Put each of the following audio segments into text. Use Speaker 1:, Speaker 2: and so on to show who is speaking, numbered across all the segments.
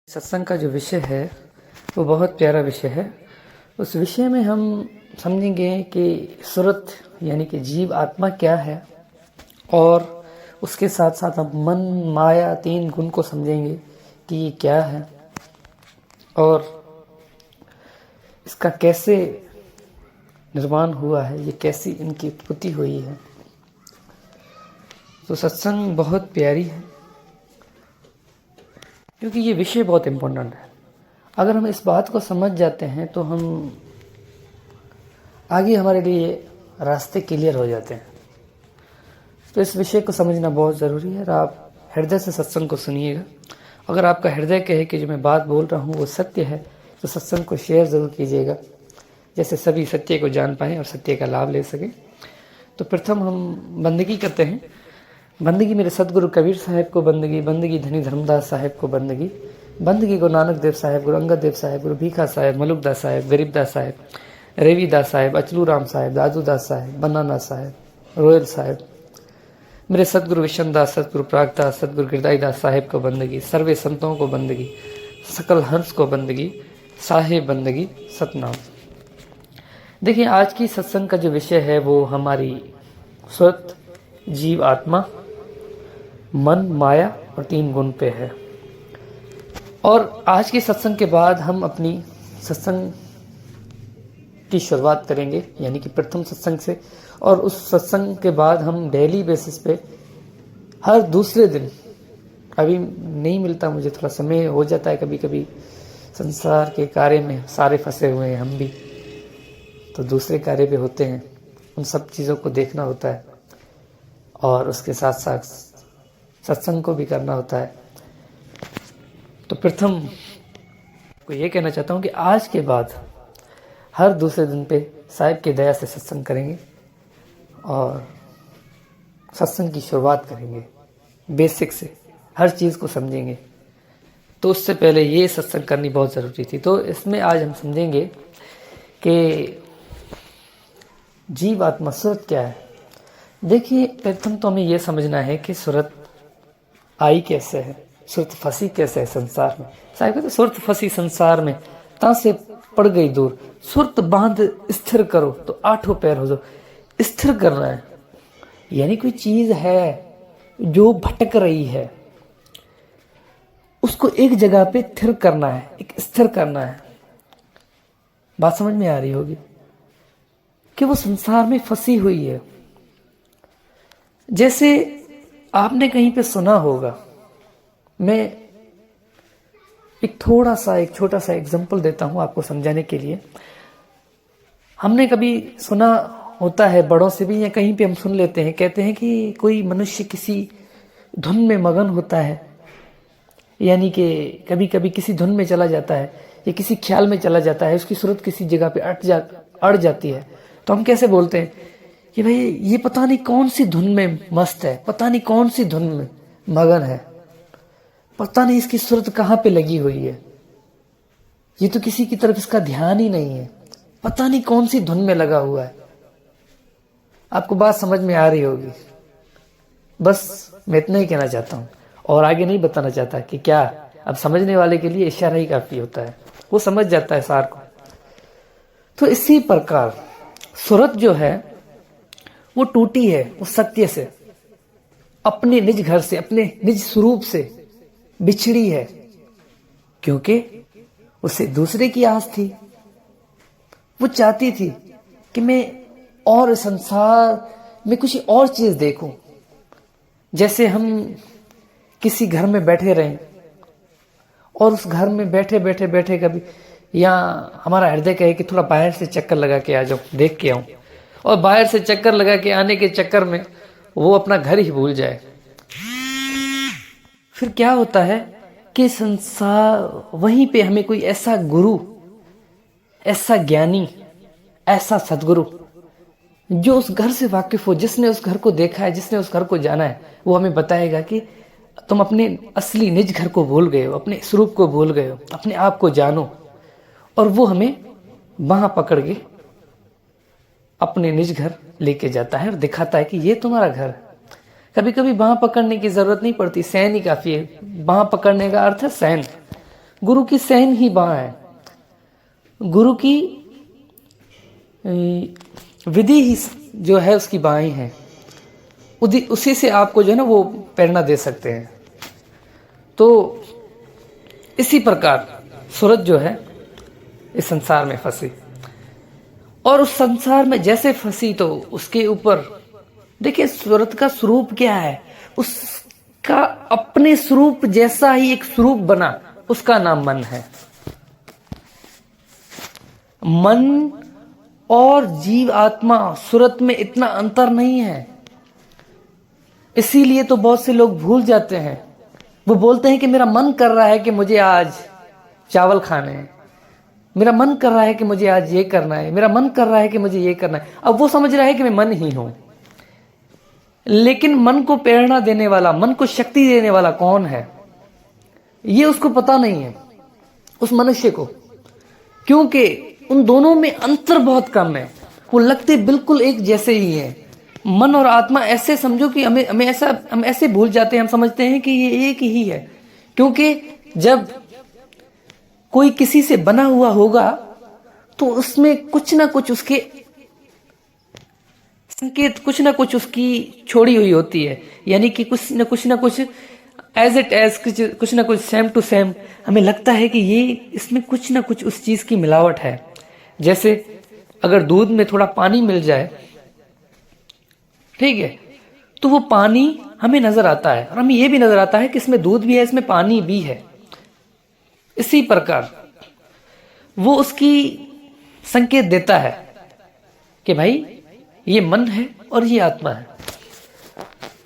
Speaker 1: सत्संग का जो विषय है वो बहुत प्यारा विषय है। उस विषय में हम समझेंगे कि सुरत यानी कि जीव आत्मा क्या है, और उसके साथ साथ हम मन माया तीन गुण को समझेंगे कि ये क्या है और इसका कैसे निर्माण हुआ है, ये कैसी इनकी उत्पत्ति हुई है। तो सत्संग बहुत प्यारी है क्योंकि ये विषय बहुत इम्पोर्टेंट है। अगर हम इस बात को समझ जाते हैं तो हम आगे हमारे लिए रास्ते क्लियर हो जाते हैं। तो इस विषय को समझना बहुत ज़रूरी है और आप हृदय से सत्संग को सुनिएगा। अगर आपका हृदय कहे कि जो मैं बात बोल रहा हूँ वो सत्य है तो सत्संग को शेयर ज़रूर कीजिएगा, जैसे सभी सत्य को जान पाएँ और सत्य का लाभ ले सकें। तो प्रथम हम बंदगी करते हैं। बंदगी मेरे सदगुरु कबीर साहब को बंदगी, बंदगी धनी धर्मदास साहब को बंदगी, बंदगी गुरु नानक देव साहब, गुरु अंगद देव साहब, गुरु भीखा साहब, मलुकदास साहब, गरीबदास साहब, रविदास साहब, अचलू राम साहब, दादूदास साहब, बनाना साहब, रोयल साहब, मेरे सदगुरु विशनदास, सदगुरु प्रागदास, सदगुरु गिरदाईदास साहेब को बंदगी, सर्वे संतों को बंदगी, सकल हंस को बंदगी, साहेब बंदगी, सतनाम। देखिए, आज की सत्संग का जो विषय है वो हमारी सुरत, जीव आत्मा, मन माया और तीन गुण पे है। और आज के सत्संग के बाद हम अपनी सत्संग की शुरुआत करेंगे, यानी कि प्रथम सत्संग से। और उस सत्संग के बाद हम डेली बेसिस पे हर दूसरे दिन, अभी नहीं मिलता मुझे, थोड़ा समय हो जाता है कभी कभी, संसार के कार्य में सारे फंसे हुए हैं हम भी, तो दूसरे कार्य पे होते हैं, उन सब चीज़ों को देखना होता है और उसके साथ साथ सत्संग को भी करना होता है। तो प्रथम को ये कहना चाहता हूँ कि आज के बाद हर दूसरे दिन पे साहिब की दया से सत्संग करेंगे और सत्संग की शुरुआत करेंगे बेसिक से, हर चीज़ को समझेंगे। तो उससे पहले ये सत्संग करनी बहुत ज़रूरी थी। तो इसमें आज हम समझेंगे कि जीव आत्मा सुरत क्या है। देखिए, प्रथम तो हमें यह समझना है कि सुरत आई कैसे है, सुरत फंसी कैसे है संसार में। साहिब कहते सुरत फंसी संसार में, ता से पड़ गई दूर, सुरत बांध स्थिर करो तो आठों पैर हो जाओ। स्थिर करना है, यानी कोई चीज है जो भटक रही है, उसको एक जगह पे स्थिर करना है, एक स्थिर करना है। बात समझ में आ रही होगी कि वो संसार में फंसी हुई है। जैसे आपने कहीं पे सुना होगा, मैं एक छोटा सा एग्जांपल देता हूं आपको समझाने के लिए। हमने कभी सुना होता है, बड़ों से भी या कहीं पे हम सुन लेते हैं, कहते हैं कि कोई मनुष्य किसी धुन में मगन होता है, यानी कि कभी कभी किसी धुन में चला जाता है या किसी ख्याल में चला जाता है, उसकी सूरत किसी जगह पे अड़ जाती है। तो हम कैसे बोलते हैं कि भाई ये पता नहीं कौन सी धुन में मस्त है, पता नहीं कौन सी धुन में मगन है, पता नहीं इसकी सूरत कहाँ पे लगी हुई है, ये तो किसी की तरफ इसका ध्यान ही नहीं है, पता नहीं कौन सी धुन में लगा हुआ है। आपको बात समझ में आ रही होगी। बस मैं इतना ही कहना चाहता हूं और आगे नहीं बताना चाहता कि क्या। अब समझने वाले के लिए इशारा ही काफी होता है, वो समझ जाता है सार को। तो इसी प्रकार सूरत जो है वो टूटी है उस सत्य से, अपने निज घर से, अपने निज स्वरूप से बिछड़ी है, क्योंकि उसे दूसरे की आस थी। वो चाहती थी कि मैं और संसार में कुछ और चीज देखूं। जैसे हम किसी घर में बैठे रहें और उस घर में बैठे बैठे बैठे कभी या हमारा हृदय कहे कि थोड़ा बाहर से चक्कर लगा के आ जाओ, देख के आऊं, और बाहर से चक्कर लगा के आने के चक्कर में वो अपना घर ही भूल जाए। फिर क्या होता है कि संसार वहीं पे हमें कोई ऐसा गुरु, ऐसा ज्ञानी, ऐसा सदगुरु जो उस घर से वाकिफ हो, जिसने उस घर को देखा है, जिसने उस घर को जाना है, वो हमें बताएगा कि तुम अपने असली निज घर को भूल गए हो, अपने स्वरूप को भूल गए हो, अपने आप को जानो। और वो हमें वहां पकड़ के अपने निज घर लेके जाता है और दिखाता है कि ये तुम्हारा घर है। कभी कभी बांह पकड़ने की जरूरत नहीं पड़ती, सैन ही काफी है। बांह पकड़ने का अर्थ है सैन। गुरु की सहन ही बाँ है, गुरु की विधि ही जो है उसकी बाएं हैं, उसी से आपको जो है ना वो प्रेरणा दे सकते हैं। तो इसी प्रकार सूरज जो है इस संसार में फंसी, और उस संसार में जैसे फंसी तो उसके ऊपर देखिए सूरज का स्वरूप क्या है, उसका अपने स्वरूप जैसा ही एक स्वरूप बना, उसका नाम मन है। मन और जीव आत्मा सूरत में इतना अंतर नहीं है, इसीलिए तो बहुत से लोग भूल जाते हैं। वो बोलते हैं कि मेरा मन कर रहा है कि मुझे आज चावल खाने हैं, मेरा मन कर रहा है कि मुझे आज ये करना है, मेरा मन कर रहा है कि मुझे ये करना है। अब वो समझ रहा है कि मैं मन ही हूं, लेकिन मन को प्रेरणा देने वाला, मन को शक्ति देने वाला कौन है, ये उसको पता नहीं है, उस मनुष्य को, क्योंकि उन दोनों में अंतर बहुत कम है। वो लगते बिल्कुल एक जैसे ही हैं। मन और आत्मा ऐसे समझो कि हम ऐसे भूल जाते हैं, हम समझते हैं कि ये एक ही है, क्योंकि जब कोई किसी से बना हुआ होगा तो उसमें कुछ ना कुछ उसके संकेत, कुछ ना कुछ उसकी छोड़ी हुई होती है, यानी कि कुछ ना कुछ एज इट एज, कुछ ना कुछ सेम टू सेम हमें लगता है कि ये इसमें कुछ ना कुछ उस चीज की मिलावट है। जैसे अगर दूध में थोड़ा पानी मिल जाए, ठीक है, तो वो पानी हमें नजर आता है और हमें ये भी नजर आता है कि इसमें दूध भी है, इसमें पानी भी है। इसी प्रकार वो उसकी संकेत देता है कि भाई ये मन है और ये आत्मा है।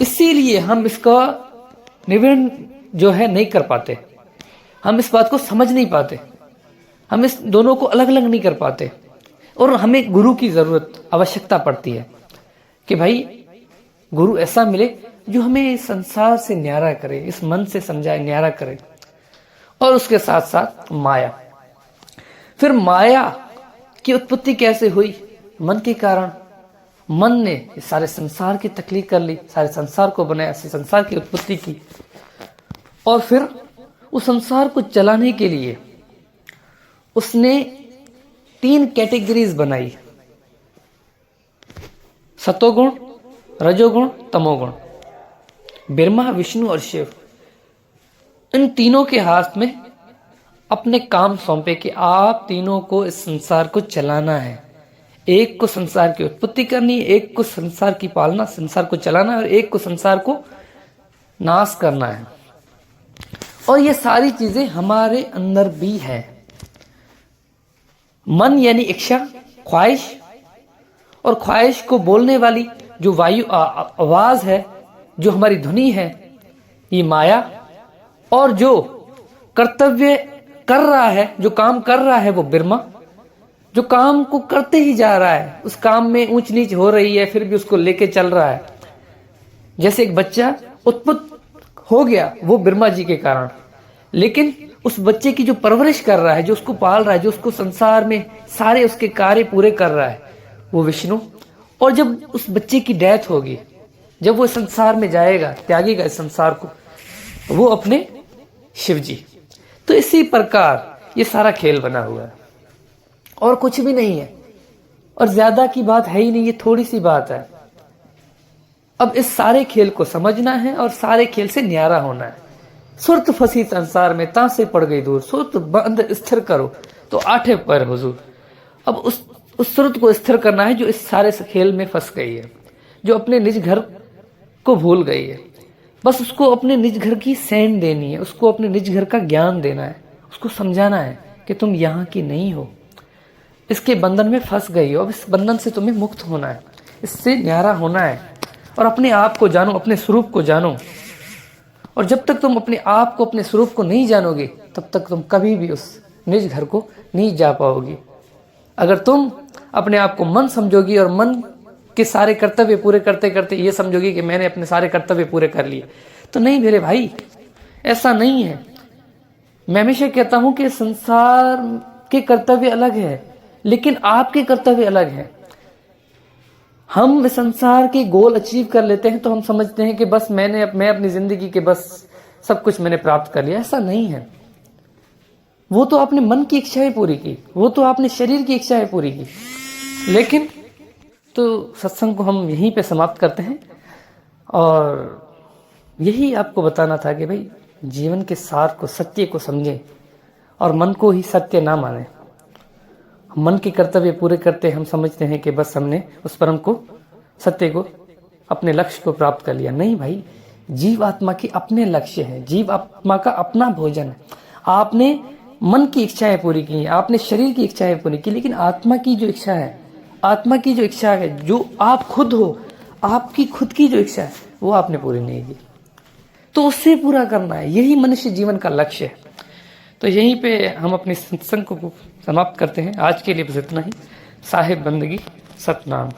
Speaker 1: इसीलिए हम इसका निवारण जो है नहीं कर पाते, हम इस बात को समझ नहीं पाते, हम इस दोनों को अलग अलग नहीं कर पाते, और हमें गुरु की जरूरत, आवश्यकता पड़ती है कि भाई गुरु ऐसा मिले जो हमें संसार से न्यारा करे, इस मन से समझाए, न्यारा करे। और उसके साथ साथ माया। फिर माया की उत्पत्ति कैसे हुई? मन के कारण। मन ने सारे संसार की तकलीफ कर ली, सारे संसार को बनाया, संसार की उत्पत्ति की, और फिर उस संसार को चलाने के लिए उसने 3 कैटेगरीज बनाई, सतोगुण, रजोगुण, तमोगुण। ब्रह्मा, विष्णु और शिव, इन तीनों के हाथ में अपने काम सौंपे कि आप तीनों को इस संसार को चलाना है। एक को संसार की उत्पत्ति करनी है, एक को संसार की पालना, संसार को चलाना है, और एक को संसार को नाश करना है। और ये सारी चीजें हमारे अंदर भी है। मन यानी इच्छा, ख्वाहिश, और ख्वाहिश को बोलने वाली जो वायु आवाज है, जो हमारी ध्वनि है, ये माया। और जो कर्तव्य कर रहा है, जो काम कर रहा है, वो ब्रह्मा। जो काम को करते ही जा रहा है, उस काम में ऊंच नीच हो रही है, फिर भी उसको लेके चल रहा है। जैसे एक बच्चा उत्पन्न हो गया, वो ब्रह्मा जी के कारण, लेकिन उस बच्चे की जो परवरिश कर रहा है, जो उसको पाल रहा है, जो उसको संसार में सारे उसके कार्य पूरे कर रहा है, वो विष्णु। और जब उस बच्चे की डेथ होगी, जब वो संसार में जाएगा, त्यागेगा इस संसार को, वो अपने शिव जी। तो इसी प्रकार ये सारा खेल बना हुआ है, और कुछ भी नहीं है, और ज्यादा की बात है ही नहीं, ये थोड़ी सी बात है। अब इस सारे खेल को समझना है और सारे खेल से न्यारा होना है। सुरत फंसी संसार में, तां से पड़ गई दूर, सुरत बंद स्थिर करो तो आठे पर हुजूर। अब उस सुरत को स्थिर करना है जो इस सारे खेल में फंस गई है, जो अपने निज घर को भूल गई है। बस उसको अपने निज घर की सैन देनी है, उसको अपने निज घर का ज्ञान देना है, उसको समझाना है कि तुम यहाँ की नहीं हो, इसके बंधन में फंस गई हो, अब इस बंधन से तुम्हें मुक्त होना है, इससे न्यारा होना है, और अपने आप को जानो, अपने स्वरूप को जानो। और जब तक तुम अपने आप को, अपने स्वरूप को नहीं जानोगे, तब तक तुम कभी भी उस निज घर को नहीं जा पाओगी। अगर तुम अपने आप को मन समझोगी और मन के सारे कर्तव्य पूरे करते करते ये समझोगी कि मैंने अपने सारे कर्तव्य पूरे कर लिए, तो नहीं मेरे भाई, ऐसा नहीं है। मैं हमेशा कहता हूं कि संसार के कर्तव्य अलग है, लेकिन आपके कर्तव्य अलग हैं। हम संसार के गोल अचीव कर लेते हैं तो हम समझते हैं कि बस मैं अपनी जिंदगी के बस सब कुछ मैंने प्राप्त कर लिया। ऐसा नहीं है। वो तो आपने मन की इच्छाएं पूरी की, वो तो आपने शरीर की इच्छाएं पूरी की, लेकिन तो सत्संग को हम यहीं पे समाप्त करते हैं। और यही आपको बताना था कि भाई जीवन के सार को, सत्य को समझें और मन को ही सत्य ना माने। मन के कर्तव्य पूरे करते हम समझते हैं कि बस हमने उस परम को, सत्य को, अपने लक्ष्य को प्राप्त कर लिया। नहीं भाई, जीव आत्मा के अपने लक्ष्य हैं, जीव आत्मा का अपना भोजन है। आपने मन की इच्छाएं पूरी की, आपने शरीर की इच्छाएं पूरी की, लेकिन आत्मा की जो इच्छा है, आत्मा की जो इच्छा है, जो आप खुद हो, आपकी खुद की जो इच्छा है, वो आपने पूरी नहीं की। तो उससे पूरा करना है, यही मनुष्य जीवन का लक्ष्य है। तो यहीं पे हम अपने सत्संग को समाप्त करते हैं। आज के लिए बस इतना ही। साहिब बंदगी सतनाम।